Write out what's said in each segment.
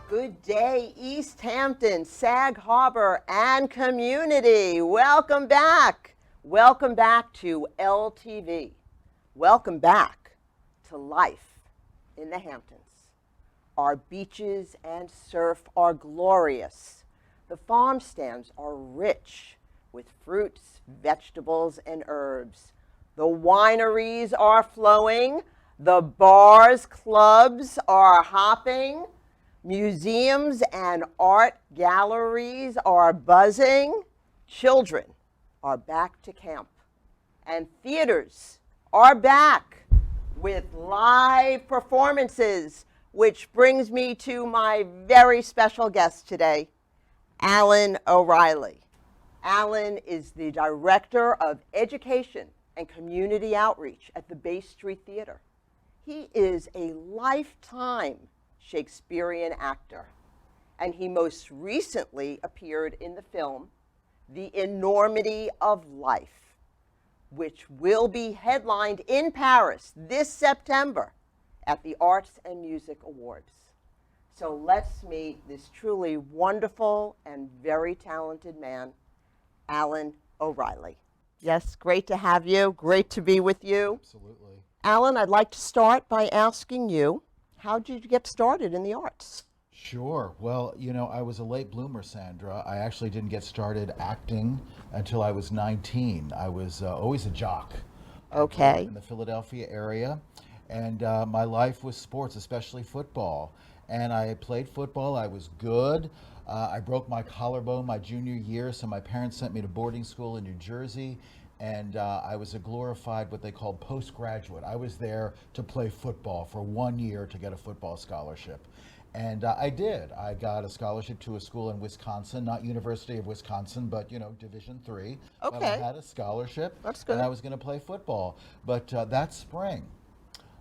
Good day, East Hampton, Sag Harbor, and community. Welcome back. Welcome back to LTV. Welcome back to life in the Hamptons. Our beaches and surf are glorious. The farm stands are rich with fruits, vegetables, and herbs. The wineries are flowing. The bars, clubs are hopping. Museums and art galleries are buzzing. Children are back to camp. And theaters are back with live performances, which brings me to my very special guest today, Alan O'Reilly. Alan is the Director of Education and Community Outreach at the Bay Street Theater. He is a lifetime Shakespearean actor, and he most recently appeared in the film The Enormity of Life, which will be headlined in Paris this September at the Arts and Music Awards. So let's meet this truly wonderful and very talented man, Alan O'Reilly. Yes, great to have you. Great to be with you. Absolutely. Alan, I'd like to start by asking you, how did you get started in the arts? Sure. Well, you know, I was a late bloomer, Sandra. I actually didn't get started acting until I was 19. I was always a jock. Okay. In the Philadelphia area, and my life was sports, especially football. And I played football. I was good. I broke my collarbone my junior year, so my parents sent me to boarding school in New Jersey. And I was a glorified, what they called postgraduate. I was there to play football for 1 year to get a football scholarship. And I did. I got a scholarship to a school in Wisconsin, not University of Wisconsin, but, you know, Division III. Okay. But I had a scholarship. That's good. And I was going to play football. But that spring,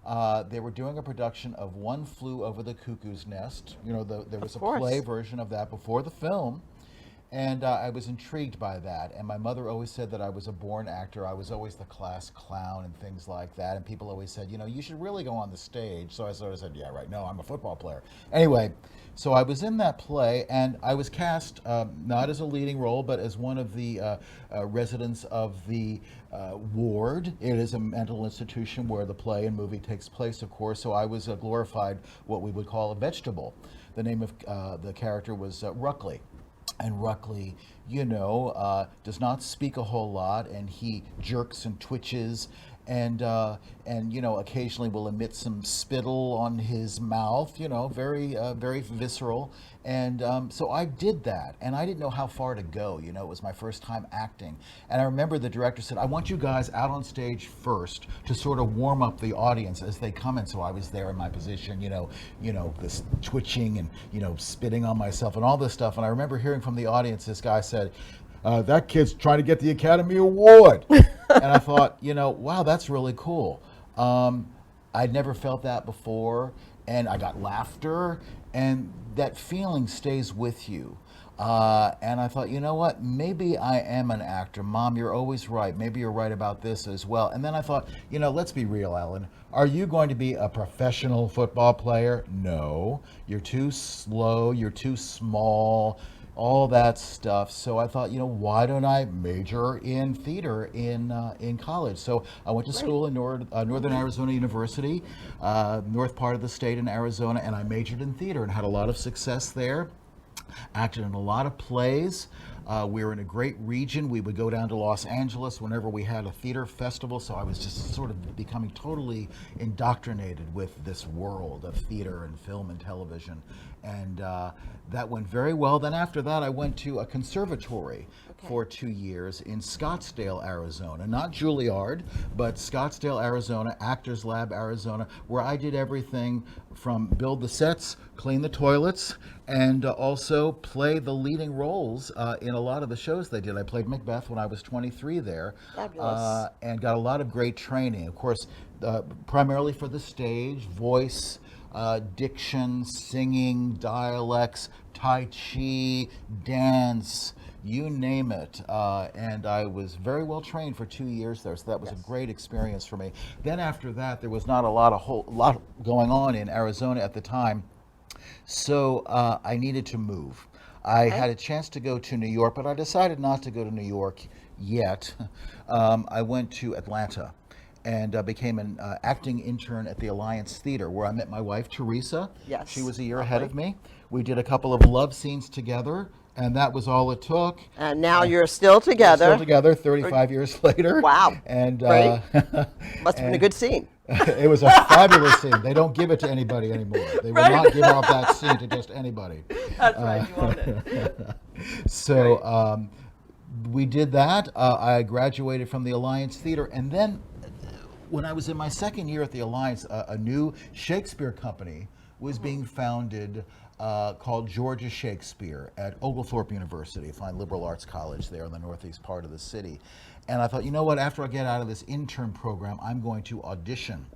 they were doing a production of One Flew Over the Cuckoo's Nest. You know, there was a play version of that before the film. And I was intrigued by that. And my mother always said that I was a born actor. I was always the class clown and things like that. And people always said, you know, you should really go on the stage. So I sort of said, yeah, right, no, I'm a football player. Anyway, so I was in that play, and I was cast not as a leading role, but as one of the residents of the ward. It is a mental institution where the play and movie takes place, of course. So I was glorified, what we would call a vegetable. The name of the character was Ruckley. And Ruckley, you know, does not speak a whole lot, and he jerks and twitches, and you know, occasionally will emit some spittle on his mouth. You know, very visceral. And so I did that, and I didn't know how far to go. You know, it was my first time acting, and I remember the director said, "I want you guys out on stage first to sort of warm up the audience as they come in." So I was there in my position, you know, this twitching and, you know, spitting on myself and all this stuff. And I remember hearing from the audience, this guy said, that kid's trying to get the Academy Award. And I thought, you know, wow, that's really cool. I'd never felt that before, and I got laughter, and that feeling stays with you. And I thought, you know what, maybe I am an actor. Mom, you're always right. Maybe you're right about this as well. And then I thought, you know, let's be real, Ellen. Are you going to be a professional football player? No. You're too slow. You're too small. All that stuff. So I thought, you know, why don't I major in theater in college? So I went to school in Northern Arizona University, north part of the state in Arizona, and I majored in theater and had a lot of success there. Acted in a lot of plays. We were in a great region. We would go down to Los Angeles whenever we had a theater festival, so I was just sort of becoming totally indoctrinated with this world of theater and film and television. And that went very well. Then after that, I went to a conservatory for 2 years in Scottsdale, Arizona. Not Juilliard, but Scottsdale, Arizona, Actors Lab, Arizona, where I did everything from build the sets, clean the toilets, and also play the leading roles in in a lot of the shows they did. I played Macbeth when I was 23 there. Fabulous. And got a lot of great training. Of course, primarily for the stage, voice, diction, singing, dialects, tai chi, dance, you name it. And I was very well trained for 2 years there, so that was a great experience for me. Then after that, there was not a lot going on in Arizona at the time, so I needed to move. I had a chance to go to New York, but I decided not to go to New York yet. I went to Atlanta and became an acting intern at the Alliance Theater, where I met my wife, Teresa. Yes. She was a year ahead of me. We did a couple of love scenes together, and that was all it took. And now you're still together. Still together 35 years later. Wow. And Great. Must have been a good scene. It was a fabulous scene. They don't give it to anybody anymore. They will not give up that scene to just anybody. That's right, you own it. So we did that. I graduated from the Alliance Theater, and then when I was in my second year at the Alliance, a new Shakespeare company was being founded called Georgia Shakespeare at Oglethorpe University, a fine liberal arts college there in the northeast part of the city. And I thought, you know what, after I get out of this intern program, I'm going to audition.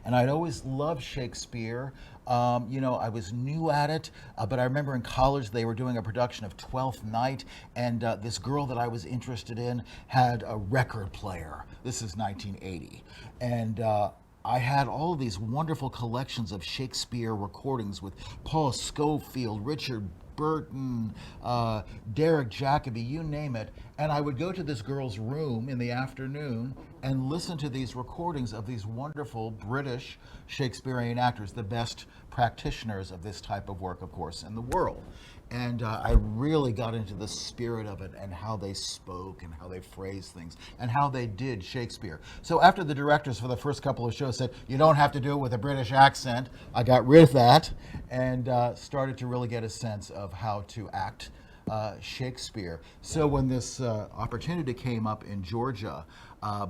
And I'd always loved Shakespeare. You know, I was new at it, but I remember in college they were doing a production of Twelfth Night, and this girl that I was interested in had a record player. This is 1980. And I had all of these wonderful collections of Shakespeare recordings with Paul Scofield, Richard Burton, Derek Jacobi, you name it. And I would go to this girl's room in the afternoon and listen to these recordings of these wonderful British Shakespearean actors, the best practitioners of this type of work, of course, in the world. And I really got into the spirit of it and how they spoke and how they phrased things and how they did Shakespeare. So after the directors for the first couple of shows said, you don't have to do it with a British accent, I got rid of that and started to really get a sense of how to act Shakespeare. So when this opportunity came up in Georgia,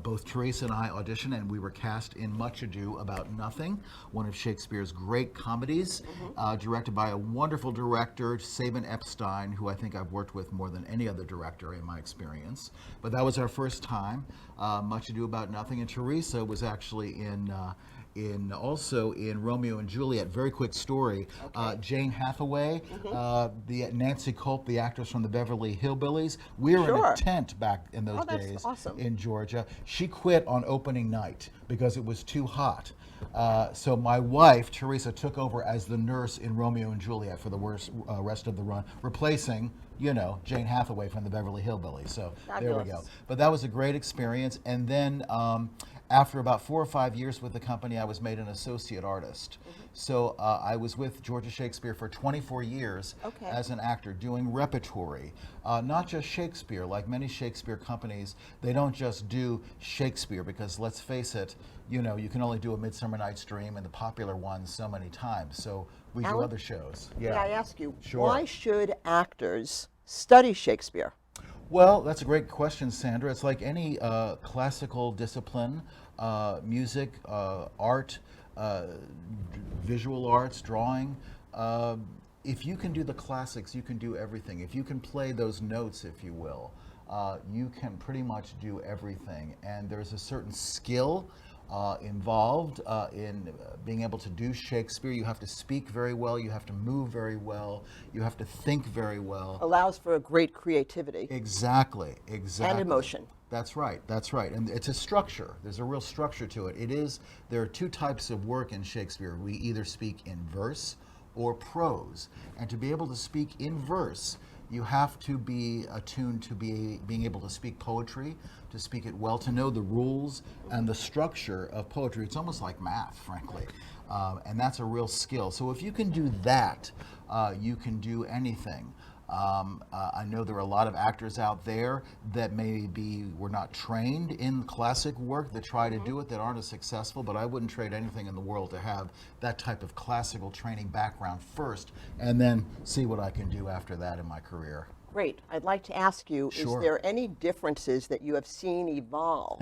both Teresa and I auditioned, and we were cast in Much Ado About Nothing, one of Shakespeare's great comedies, directed by a wonderful director, Sabin Epstein, who I think I've worked with more than any other director in my experience. But that was our first time, Much Ado About Nothing, and Teresa was actually also in Romeo and Juliet. Very quick story. Jane Hathaway, the Nancy Culp, the actress from the Beverly Hillbillies. We were in a tent back in those days in Georgia. She quit on opening night because it was too hot. So my wife, Teresa, took over as the nurse in Romeo and Juliet for the rest of the run, replacing, you know, Jane Hathaway from the Beverly Hillbillies. So there we go. But that was a great experience. And then after about 4 or 5 years with the company, I was made an associate artist. So I was with Georgia Shakespeare for 24 years as an actor, doing repertory. Not just Shakespeare. Like many Shakespeare companies, they don't just do Shakespeare, because let's face it, you know, you can only do A Midsummer Night's Dream and the popular ones so many times. So we do other shows. May I ask you, Sure. why should actors study Shakespeare? Well, that's a great question, Sandra. It's like any classical discipline, music, art, visual arts, drawing. If you can do the classics, you can do everything. If you can play those notes, if you will, you can pretty much do everything. And there's a certain skill involved in being able to do Shakespeare. You have to speak very well, you have to move very well, you have to think very well. Allows for a great creativity. Exactly. And emotion. That's right, and it's a structure. There's a real structure to it. There are two types of work in Shakespeare. We either speak in verse or prose. And to be able to speak in verse, you have to be attuned to being able to speak poetry, to speak it well, to know the rules and the structure of poetry. It's almost like math, frankly. And that's a real skill. So if you can do that, you can do anything. I know there are a lot of actors out there that maybe were not trained in classic work that try to do it, that aren't as successful, but I wouldn't trade anything in the world to have that type of classical training background first and then see what I can do after that in my career. Great. I'd like to ask you, Sure. Is there any differences that you have seen evolve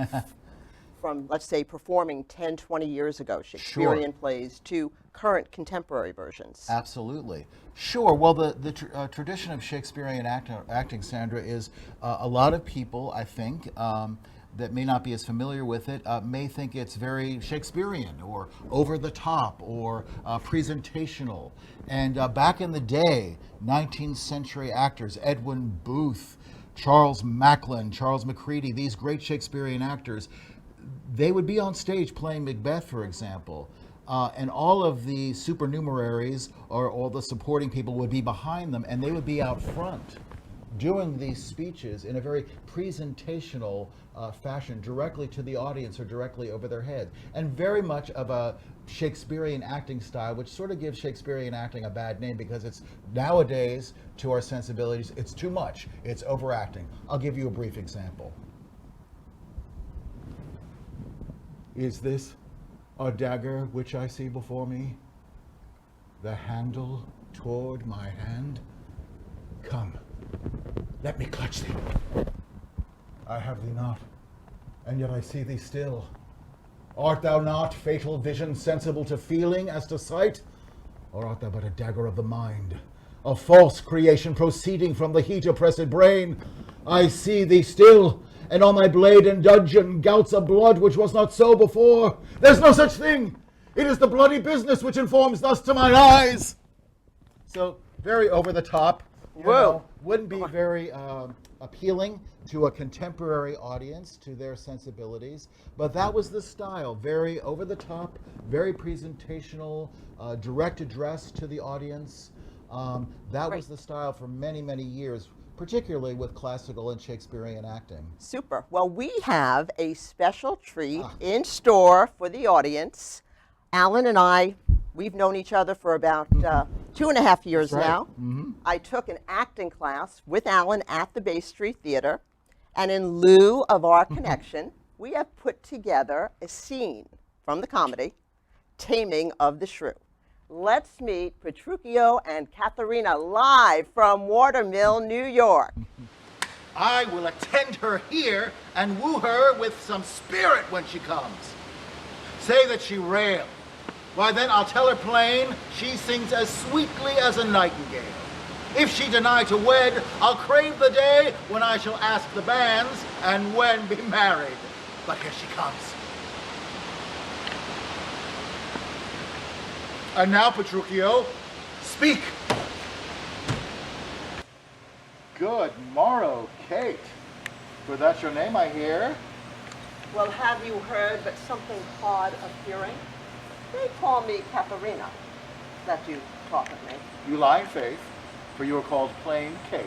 from, let's say, performing 10, 20 years ago, Shakespearean plays, to current contemporary versions? Absolutely. Sure. Well, the tradition of Shakespearean acting, Sandra, is a lot of people, I think, that may not be as familiar with it, may think it's very Shakespearean or over the top or presentational. And back in the day, 19th century actors, Edwin Booth, Charles Macklin, Charles Macready, these great Shakespearean actors, they would be on stage playing Macbeth, for example. And all of the supernumeraries or all the supporting people would be behind them, and they would be out front doing these speeches in a very presentational fashion, directly to the audience or directly over their head. And very much of a Shakespearean acting style, which sort of gives Shakespearean acting a bad name because it's nowadays, to our sensibilities, it's too much. It's overacting. I'll give you a brief example. Is this a dagger which I see before me? The handle toward my hand? Come, let me clutch thee. I have thee not, and yet I see thee still. Art thou not, fatal vision, sensible to feeling as to sight? Or art thou but a dagger of the mind, a false creation proceeding from the heat oppressed brain? I see thee still, and on thy blade and dudgeon gouts of blood which was not so before. There's no such thing. It is the bloody business which informs thus to mine eyes. So very over the top. You know, wouldn't be very appealing to a contemporary audience, to their sensibilities, but that was the style, very over the top, very presentational, direct address to the audience. That was the style for many, many years, particularly with classical and Shakespearean acting. Super. Well, we have a special treat in store for the audience. Alan and I, we've known each other for about 2.5 years now. I took an acting class with Alan at the Bay Street Theater, and in lieu of our connection, we have put together a scene from the comedy, Taming of the Shrew. Let's meet Petruchio and Katharina live from Watermill, New York. I will attend her here and woo her with some spirit when she comes. Say that she rail. Why, then I'll tell her plain, she sings as sweetly as a nightingale. If she deny to wed, I'll crave the day when I shall ask the banns and when be married. But here she comes. And now, Petruchio, speak. Good morrow, Kate. For that's your name, I hear. Well, have you heard but something hard of hearing? They call me Katharina, that you talk of me. You lie in faith, for you are called plain Kate,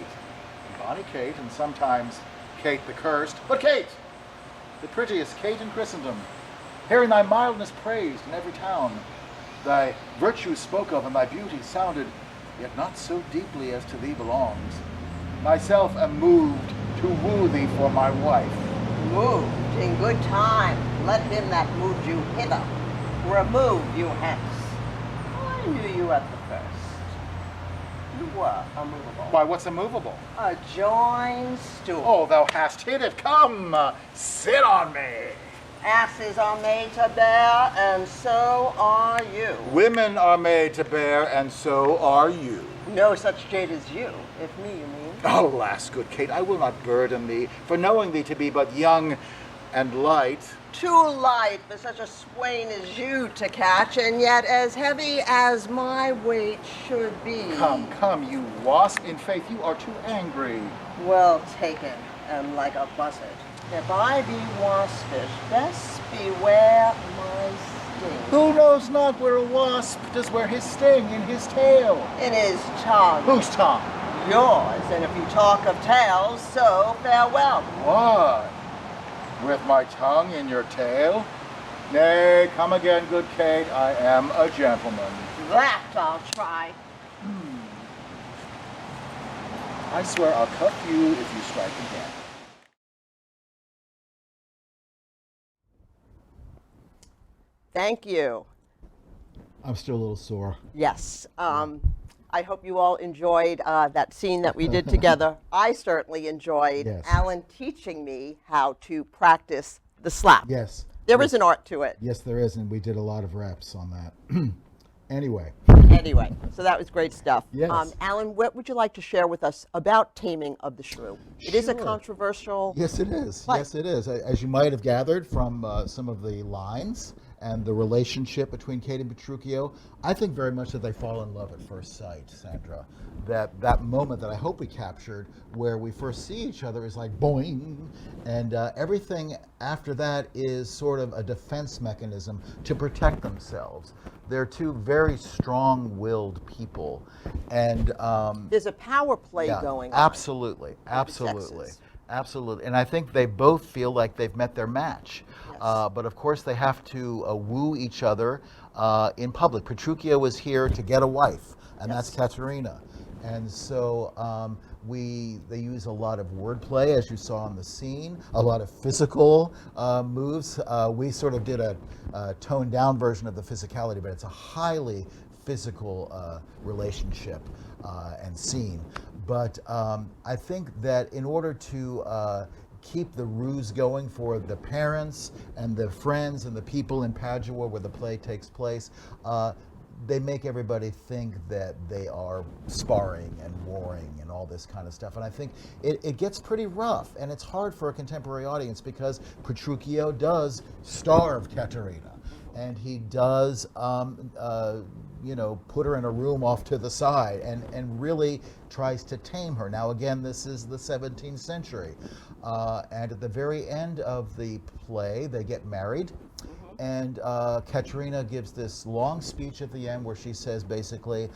Bonnie Kate, and sometimes Kate the Cursed. But Kate, the prettiest Kate in Christendom, hearing thy mildness praised in every town, thy virtues spoke of and thy beauty sounded, yet not so deeply as to thee belongs. Myself am moved to woo thee for my wife. Moved in good time. Let him that moved you hither remove you hence. I knew you at the first. You were immovable. Why, what's immovable? A joined stool. Oh, thou hast hit it. Come, sit on me. Asses are made to bear, and so are you. Women are made to bear, and so are you. No such jade as you, if me you mean. Alas, good Kate, I will not burden thee, for knowing thee to be but young and light. Too light for such a swain as you to catch, and yet as heavy as my weight should be. Come, come, you wasp. In faith, you are too angry. Well taken, and like a buzzard. If I be waspish, best beware my sting. Who knows not where a wasp does wear his sting? In his tail. In his tongue. Whose tongue? Yours, and if you talk of tails, so farewell. What? With my tongue in your tail? Nay, come again, good Kate, I am a gentleman. That I'll try. I swear I'll cuff you if you strike again. Thank you. I'm still a little sore. Yes. I hope you all enjoyed that scene that we did together. I certainly enjoyed Alan teaching me how to practice the slap. Yes. There is an art to it. Yes, there is, and we did a lot of reps on that. Anyway. Anyway, so that was great stuff. Yes. Alan, what would you like to share with us about Taming of the Shrew? It is a Sure. controversial. Yes, it is. play. Yes, it is. As you might have gathered from some of the lines and the relationship between Kate and Petruchio, I think very much that they fall in love at first sight, Sandra. That moment that I hope we captured where we first see each other is like boing, and everything after that is sort of a defense mechanism to protect themselves. They're two very strong-willed people, and There's a power play going on. absolutely, absolutely. sexes. Absolutely, and I think they both feel like they've met their match. Yes. But of course, they have to woo each other in public. Petruchio is here to get a wife, and that's Caterina. And so they use a lot of wordplay, as you saw in the scene, a lot of physical moves. We sort of did a toned down version of the physicality, but it's a highly physical relationship and scene. But I think that in order to keep the ruse going for the parents and the friends and the people in Padua where the play takes place, they make everybody think that they are sparring and warring and all this kind of stuff. And I think it gets pretty rough, and it's hard for a contemporary audience because Petruchio does starve Caterina, and he does put her in a room off to the side and really tries to tame her. Now, again, this is the 17th century. And at the very end of the play, they get married. And Caterina gives this long speech at the end where she says basically,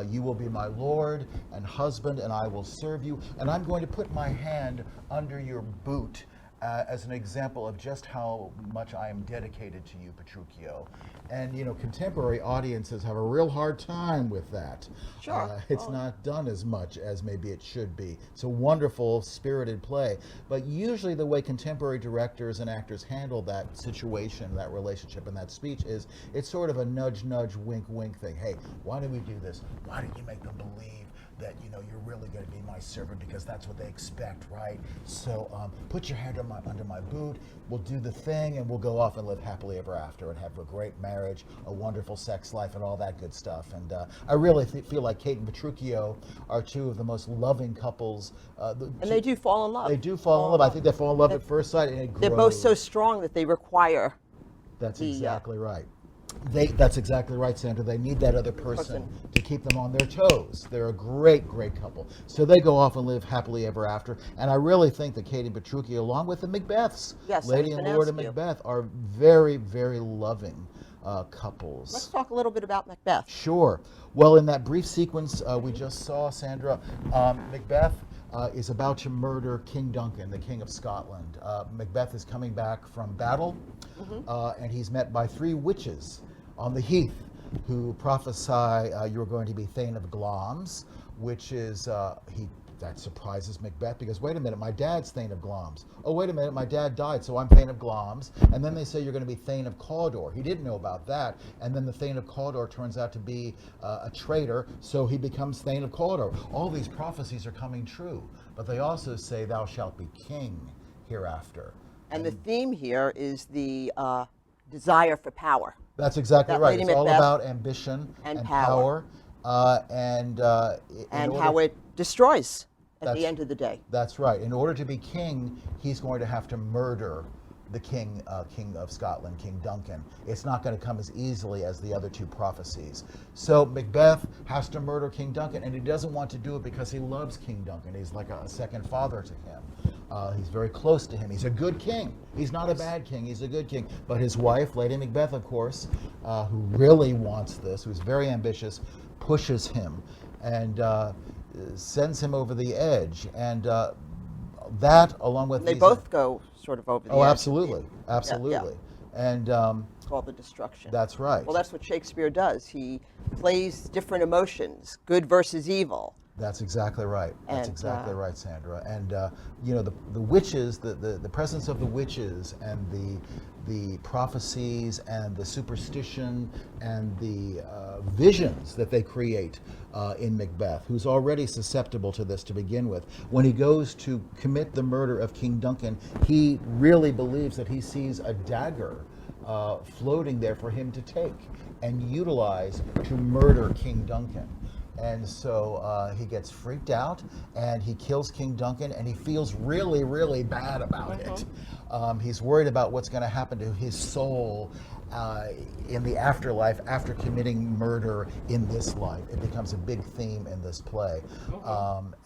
you will be my lord and husband, and I will serve you. And I'm going to put my hand under your boot as an example of just how much I am dedicated to you, Petruchio. And, contemporary audiences have a real hard time with that. Sure. It's not done as much as maybe it should be. It's a wonderful, spirited play. But usually the way contemporary directors and actors handle that situation, that relationship, and that speech is it's sort of a nudge, nudge, wink, wink thing. Hey, why don't we do this? Why don't you make them believe that you're really going to be my servant, because that's what they expect, right? So put your hand under my boot, we'll do the thing, and we'll go off and live happily ever after and have a great marriage, a wonderful sex life, and all that good stuff. And I really feel like Kate and Petruchio are two of the most loving couples. And they do fall in love. They do fall in love. I think they fall in love at first sight, and it grows. They're both so strong that they require. That's exactly right. That's exactly right, Sandra. They need that other person to keep them on their toes. They're a great, great couple. So they go off and live happily ever after. And I really think that Kate and Petruchio, along with the Macbeths, Lady and Lord and Macbeth, are very, very loving couples. Let's talk a little bit about Macbeth. Sure. Well, in that brief sequence we just saw, Sandra, Macbeth is about to murder King Duncan, the King of Scotland. Macbeth is coming back from battle, and he's met by 3 witches on the heath who prophesy you're going to be Thane of Glamis, which is, that surprises Macbeth because, wait a minute, my dad's Thane of Glamis. Oh, wait a minute, my dad died, so I'm Thane of Glamis. And then they say you're going to be Thane of Cawdor. He didn't know about that. And then the Thane of Cawdor turns out to be a traitor, so he becomes Thane of Cawdor. All these prophecies are coming true, but they also say thou shalt be king hereafter. And the theme here is the desire for power. That's exactly right. Lady It's all Macbeth about ambition and power. And how it destroys at the end of the day. That's right. In order to be king, he's going to have to murder the king of Scotland, King Duncan. It's not going to come as easily as the other 2 prophecies. So Macbeth has to murder King Duncan, and he doesn't want to do it because he loves King Duncan. He's like a second father to him. He's very close to him. He's a good king. He's not a bad king. He's a good king. But his wife, Lady Macbeth, of course, who really wants this, who's very ambitious, pushes him and sends him over the edge. And that, along with they both go sort of over the edge. Oh, absolutely, absolutely. And it's called the destruction. That's right. Well, that's what Shakespeare does. He plays different emotions, good versus evil. That's exactly right. That's exactly right, Sandra. And the witches, the presence of the witches, and the prophecies, and the superstition, and the visions that they create in Macbeth, who's already susceptible to this to begin with. When he goes to commit the murder of King Duncan, he really believes that he sees a dagger floating there for him to take and utilize to murder King Duncan. And so he gets freaked out and he kills King Duncan, and he feels really, really bad about it. He's worried about what's going to happen to his soul in the afterlife after committing murder in this life. It becomes a big theme in this play.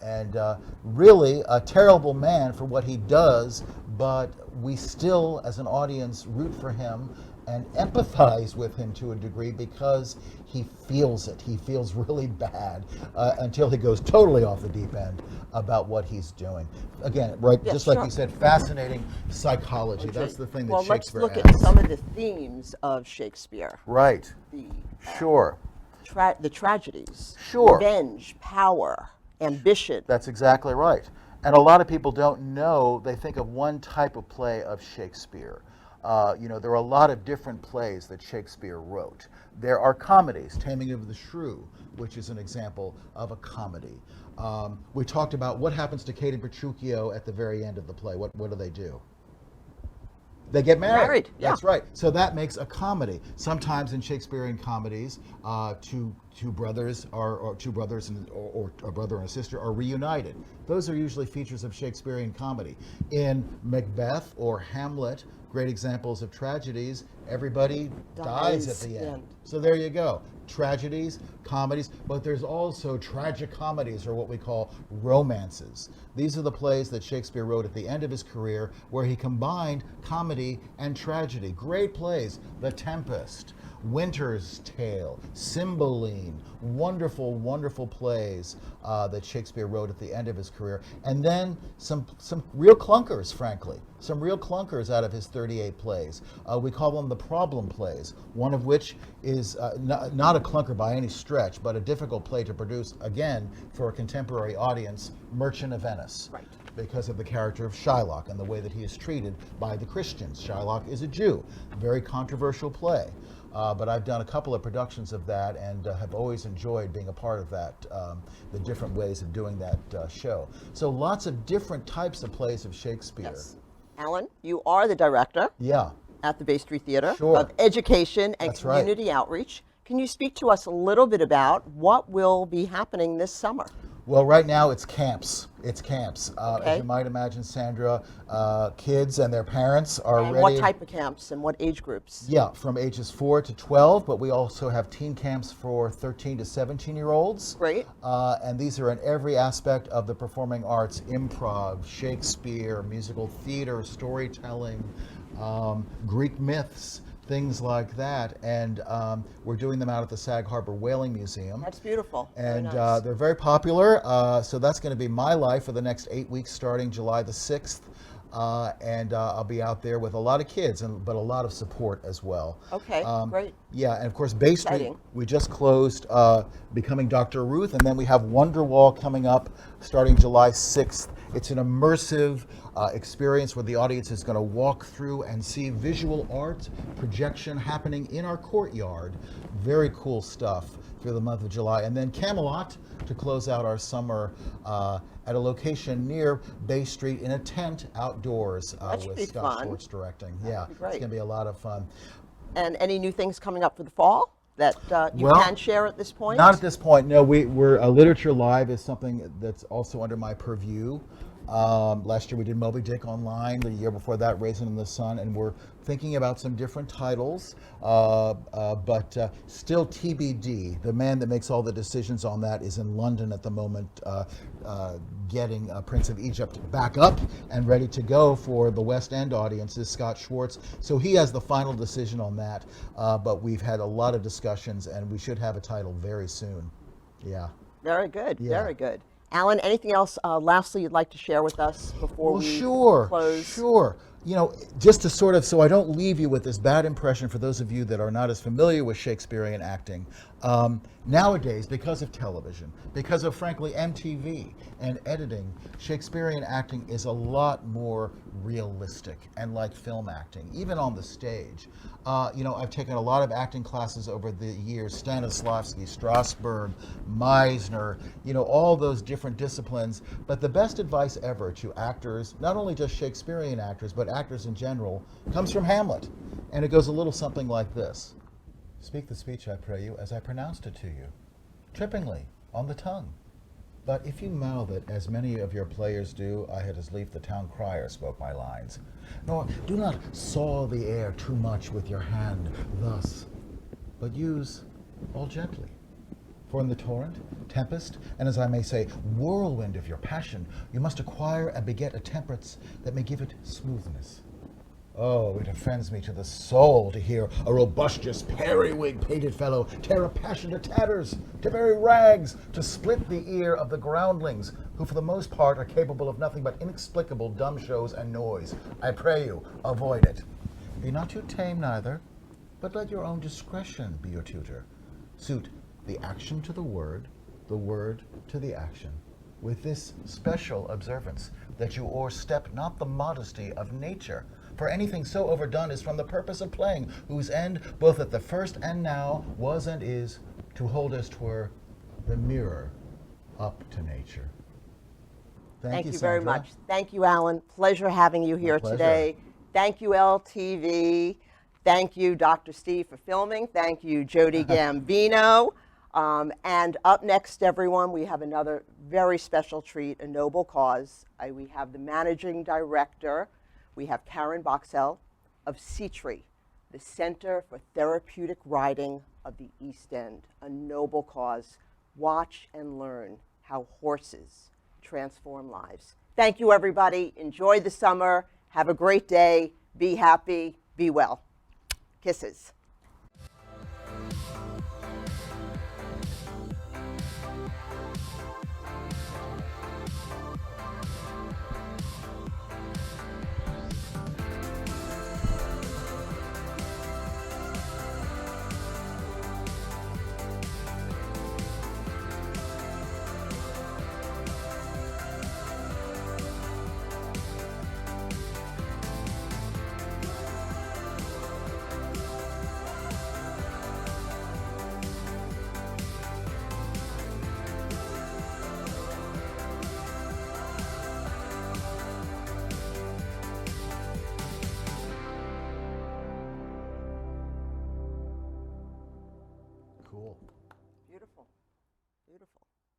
And really a terrible man for what he does, but we still, as an audience, root for him and empathize with him to a degree because he feels it. He feels really bad until he goes totally off the deep end about what he's doing. Again, right, Yeah, just like you said, fascinating psychology. That's the thing that Shakespeare let's look adds. at some of the themes of Shakespeare. Right. The, Sure. the tragedies. Sure. Revenge, power, ambition. That's exactly right. And a lot of people don't know, they think of one type of play of Shakespeare. There are a lot of different plays that Shakespeare wrote. There are comedies, Taming of the Shrew, which is an example of a comedy. We talked about what happens to Kate and Petruchio at the very end of the play. What do they do? They get married. Yeah. That's right. So that makes a comedy. Sometimes in Shakespearean comedies, two brothers or a brother and a sister are reunited. Those are usually features of Shakespearean comedy. In Macbeth or Hamlet, great examples of tragedies, everybody dies at the end. So there you go. Tragedies, comedies, but there's also tragicomedies, or what we call romances. These are the plays that Shakespeare wrote at the end of his career where he combined comedy and tragedy. Great plays, The Tempest, Winter's Tale, Cymbeline, wonderful, wonderful plays that Shakespeare wrote at the end of his career. And then some real clunkers, frankly, some real clunkers out of his 38 plays. We call them the problem plays, one of which is not a clunker by any stretch, but a difficult play to produce, again, for a contemporary audience, Merchant of Venice. Right. Because of the character of Shylock and the way that he is treated by the Christians. Shylock is a Jew, very controversial play. But I've done a couple of productions of that and have always enjoyed being a part of that, the different ways of doing that show. So lots of different types of plays of Shakespeare. Yes. Alan, you are the director Yeah. at the Bay Street Theater Sure. of Education and That's right. Community Outreach. Can you speak to us a little bit about what will be happening this summer? Well, right now it's camps. It's camps. Okay. As you might imagine, Sandra, kids and their parents are And ready. what type of camps and what age groups? Yeah, from ages 4 to 12, but we also have teen camps for 13 to 17-year-olds. Great. And these are in every aspect of the performing arts: improv, Shakespeare, musical theater, storytelling, Greek myths, things like that. And we're doing them out at the Sag Harbor Whaling Museum. That's beautiful. And Very nice. they're very popular. So that's going to be my life for the next 8 weeks starting July the 6th. And I'll be out there with a lot of kids, but a lot of support as well. Okay, great. Yeah, and of course, Bay Street, Exciting. we just closed Becoming Dr. Ruth, and then we have Wonderwall coming up starting July 6th. It's an immersive experience where the audience is going to walk through and see visual art projection happening in our courtyard. Very cool stuff through the month of July. And then Camelot to close out our summer at a location near Bay Street in a tent outdoors That should with be Scott fun. Schwartz directing. That'd Yeah, be it's great. going to be a lot of fun. And any new things coming up for the fall that you Well, can share at this point? Not at this point. No, we're Literature Live is something that's also under my purview. Last year we did Moby Dick online. The year before that, Raisin in the Sun, and we're thinking about some different titles, but still TBD. The man that makes all the decisions on that is in London at the moment, getting Prince of Egypt back up and ready to go for the West End audiences, Scott Schwartz. So he has the final decision on that, but we've had a lot of discussions, and we should have a title very soon. Yeah. Very good, Yeah. very good. Alan, anything else lastly you'd like to share with us before we close? Sure. Just to sort of, so I don't leave you with this bad impression for those of you that are not as familiar with Shakespearean acting, Nowadays, because of television, because of, frankly, MTV and editing, Shakespearean acting is a lot more realistic and like film acting, even on the stage. I've taken a lot of acting classes over the years, Stanislavski, Strasberg, Meisner, all those different disciplines. But the best advice ever to actors, not only just Shakespearean actors, but actors in general, comes from Hamlet. And it goes a little something like this. Speak the speech, I pray you, as I pronounced it to you, trippingly, on the tongue. But if you mouth it, as many of your players do, I had as lief the town crier spoke my lines. Nor do not saw the air too much with your hand, thus, but use all gently. For in the torrent, tempest, and as I may say, whirlwind of your passion, you must acquire and beget a temperance that may give it smoothness. Oh, it offends me to the soul to hear a robustious, periwig painted fellow tear a passion to tatters, to very rags, to split the ear of the groundlings, who for the most part are capable of nothing but inexplicable dumb shows and noise. I pray you, avoid it. Be not too tame neither, but let your own discretion be your tutor. Suit the action to the word to the action, with this special observance, that you o'erstep not the modesty of nature, for anything so overdone is from the purpose of playing, whose end, both at the first and now, was and is, to hold as 'twere the mirror up to nature. Thank you Sandra. very much. Thank you, Alan. Pleasure having you here today. Thank you, LTV. Thank you, Dr. Steve, for filming. Thank you, Jody Gambino. And up next, everyone, we have another very special treat, a noble cause. We have the managing director. We have Karen Boxell of CTRI, the Center for Therapeutic Riding of the East End, a noble cause. Watch and learn how horses transform lives. Thank you, everybody. Enjoy the summer. Have a great day. Be happy. Be well. Kisses. Cool. Beautiful. Beautiful.